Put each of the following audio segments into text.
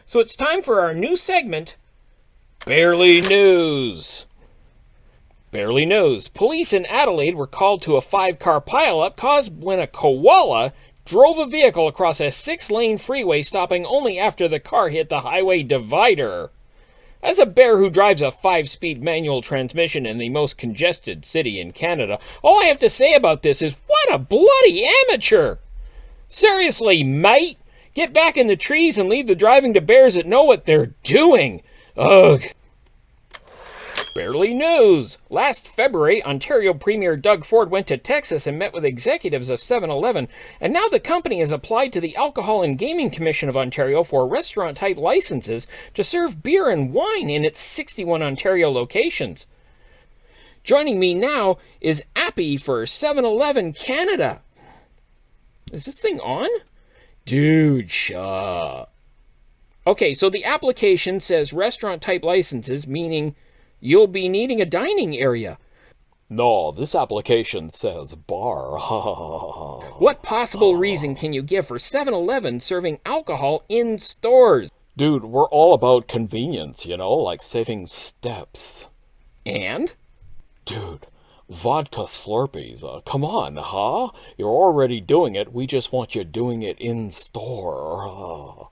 So it's time for our new segment, Barely News. Barely News. Police in Adelaide were called to a 5-car pileup caused when a koala drove a vehicle across a 6-lane freeway, stopping only after the car hit the highway divider. As a bear who drives a 5-speed manual transmission in the most congested city in Canada, all I have to say about this is, what a bloody amateur! Seriously, mate! Get back in the trees and leave the driving to bears that know what they're doing. Ugh. Barely News. Last February, Ontario Premier Doug Ford went to Texas and met with executives of 7-Eleven, and now the company has applied to the Alcohol and Gaming Commission of Ontario for restaurant-type licenses to serve beer and wine in its 61 Ontario locations. Joining me now is Appy for 7-Eleven Canada. Is this thing on? Dude, shut. Okay, so the application says restaurant-type licenses, meaning you'll be needing a dining area. No, this application says bar. What possible reason can you give for 7-Eleven serving alcohol in stores? Dude, we're all about convenience, like saving steps. And? Dude, vodka Slurpees, come on, huh? You're already doing it, we just want you doing it in store.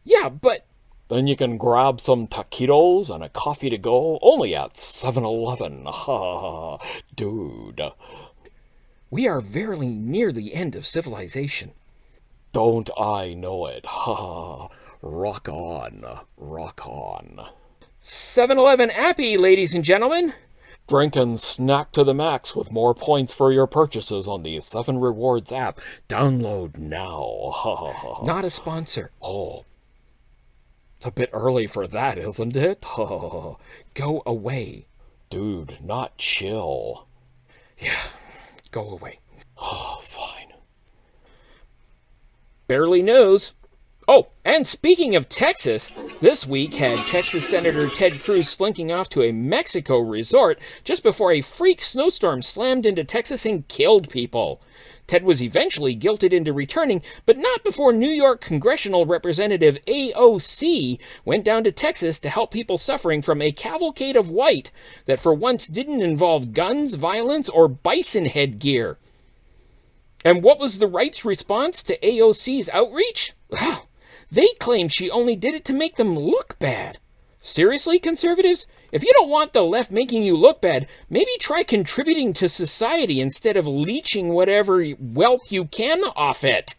Yeah, but... Then you can grab some taquitos and a coffee to go, only at 7-Eleven, dude. We are verily near the end of civilization. Don't I know it, rock on, rock on. 7-Eleven Appy, ladies and gentlemen. Drink and snack to the max with more points for your purchases on the 7 Rewards app. Download now. Not a sponsor. Oh, it's a bit early for that, isn't it? Go away. Dude, not chill. Yeah, go away. Oh, fine. Barely News. Oh, and speaking of Texas, this week had Texas Senator Ted Cruz slinking off to a Mexico resort just before a freak snowstorm slammed into Texas and killed people. Ted was eventually guilted into returning, but not before New York Congressional Representative AOC went down to Texas to help people suffering from a cavalcade of white that for once didn't involve guns, violence, or bison headgear. And what was the right's response to AOC's outreach? Wow. They claimed she only did it to make them look bad. Seriously, conservatives? If you don't want the left making you look bad, maybe try contributing to society instead of leeching whatever wealth you can off it.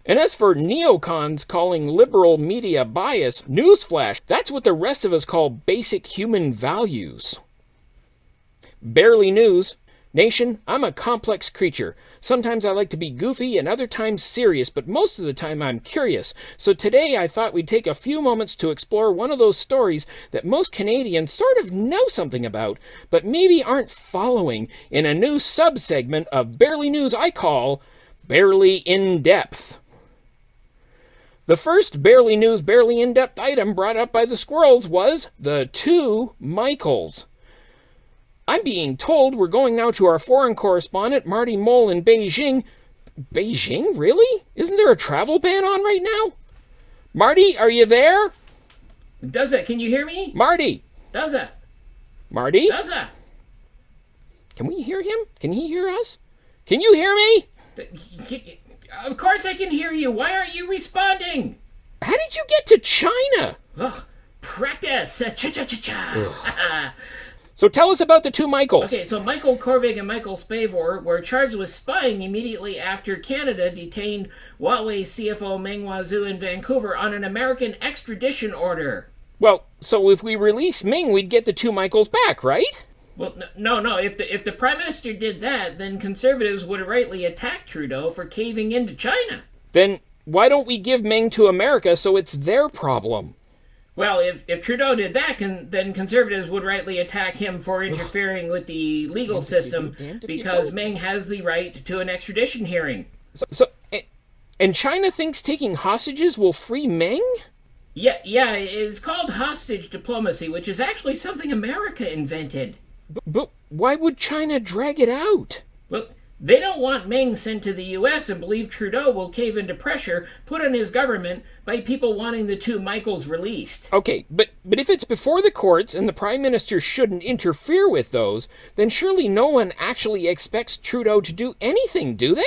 And as for neocons calling liberal media bias, newsflash, that's what the rest of us call basic human values. Barely News. Nation, I'm a complex creature. Sometimes I like to be goofy and other times serious, but most of the time I'm curious. So today I thought we'd take a few moments to explore one of those stories that most Canadians sort of know something about, but maybe aren't following in a new sub-segment of Barely News I call Barely In-Depth. The first Barely News Barely In-Depth item brought up by the squirrels was the 2 Michaels. I'm being told we're going now to our foreign correspondent, Marty Mole in Beijing. Beijing? Really? Isn't there a travel ban on right now? Marty, are you there? Duza, can you hear me? Marty! Duza! Marty? Duza! Can we hear him? Can he hear us? Can you hear me? Of course I can hear you. Why aren't you responding? How did you get to China? Ugh, practice. Cha-cha-cha-cha. So tell us about the 2 Michaels. Okay, so Michael Kovrig and Michael Spavor were charged with spying immediately after Canada detained Huawei CFO Meng Wanzhou in Vancouver on an American extradition order. Well, so if we release Ming, we'd get the 2 Michaels back, right? Well, no. If the Prime Minister did that, then Conservatives would rightly attack Trudeau for caving into China. Then why don't we give Ming to America so it's their problem? Well, if Trudeau did that, then Conservatives would rightly attack him for interfering with the legal system because Meng has the right to an extradition hearing. And China thinks taking hostages will free Meng? Yeah, it's called hostage diplomacy, which is actually something America invented. But why would China drag it out? Well, They don't want Meng sent to the U.S. and believe Trudeau will cave into pressure put on his government by people wanting the two Michaels released. Okay, but if it's before the courts and the Prime Minister shouldn't interfere with those, then surely no one actually expects Trudeau to do anything, do they?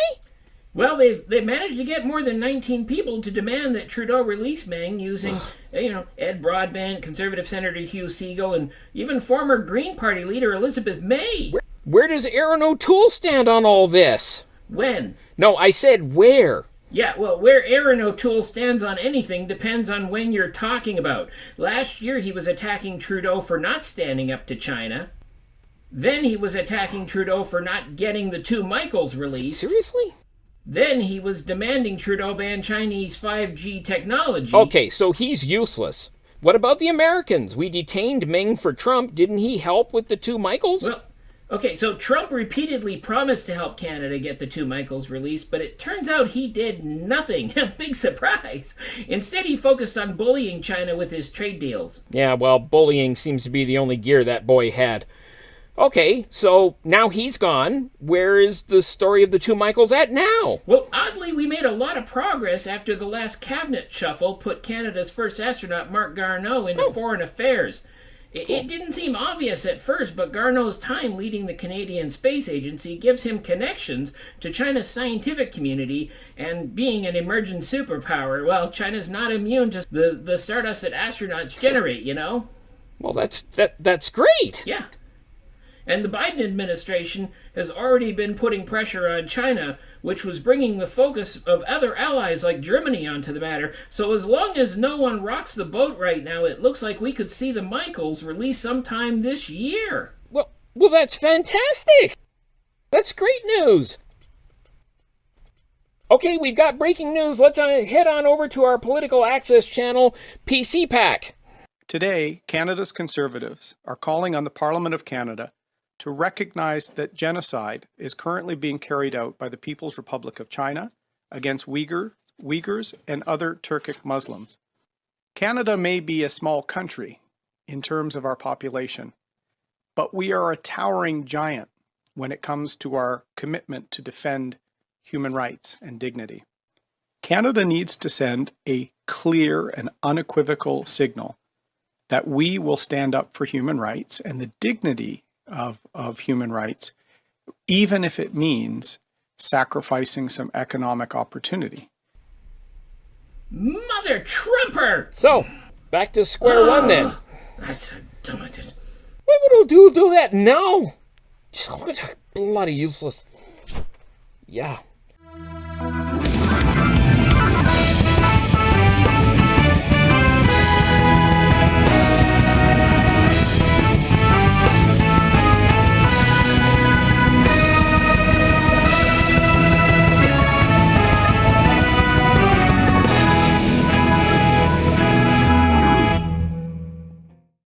Well, they've managed to get more than 19 people to demand that Trudeau release Meng using, Ed Broadbent, Conservative Senator Hugh Segal, and even former Green Party leader Elizabeth May. Where does Erin O'Toole stand on all this? When? No, I said where. Yeah, well, where Erin O'Toole stands on anything depends on when you're talking about. Last year he was attacking Trudeau for not standing up to China. Then he was attacking Trudeau for not getting the two Michaels released. Seriously? Then he was demanding Trudeau ban Chinese 5G technology. Okay, so he's useless. What about the Americans? We detained Meng for Trump. Didn't he help with the two Michaels? Well, okay, so Trump repeatedly promised to help Canada get the two Michaels released, but it turns out he did nothing. Big surprise. Instead, he focused on bullying China with his trade deals. Yeah, well, bullying seems to be the only gear that boy had. Okay, so now he's gone. Where is the story of the two Michaels at now? Well, oddly, we made a lot of progress after the last cabinet shuffle put Canada's first astronaut, Marc Garneau, into foreign affairs. It didn't seem obvious at first, but Garneau's time leading the Canadian Space Agency gives him connections to China's scientific community, and being an emerging superpower, well, China's not immune to the stardust that astronauts generate, Well, that's great. Yeah. And the Biden administration has already been putting pressure on China, which was bringing the focus of other allies like Germany onto the matter. So as long as no one rocks the boat right now, it looks like we could see the Michaels released sometime this year. Well, that's fantastic. That's great news. Okay, we've got breaking news. Let's head on over to our political access channel, PC Pack. Today, Canada's Conservatives are calling on the Parliament of Canada to recognize that genocide is currently being carried out by the People's Republic of China against Uyghurs and other Turkic Muslims. Canada may be a small country in terms of our population, but we are a towering giant when it comes to our commitment to defend human rights and dignity. Canada needs to send a clear and unequivocal signal that we will stand up for human rights and the dignity of human rights, even if it means sacrificing some economic opportunity. Mother Trumper! So, back to square one then. That's a dumb idea. Why would do that now? Bloody useless. Yeah.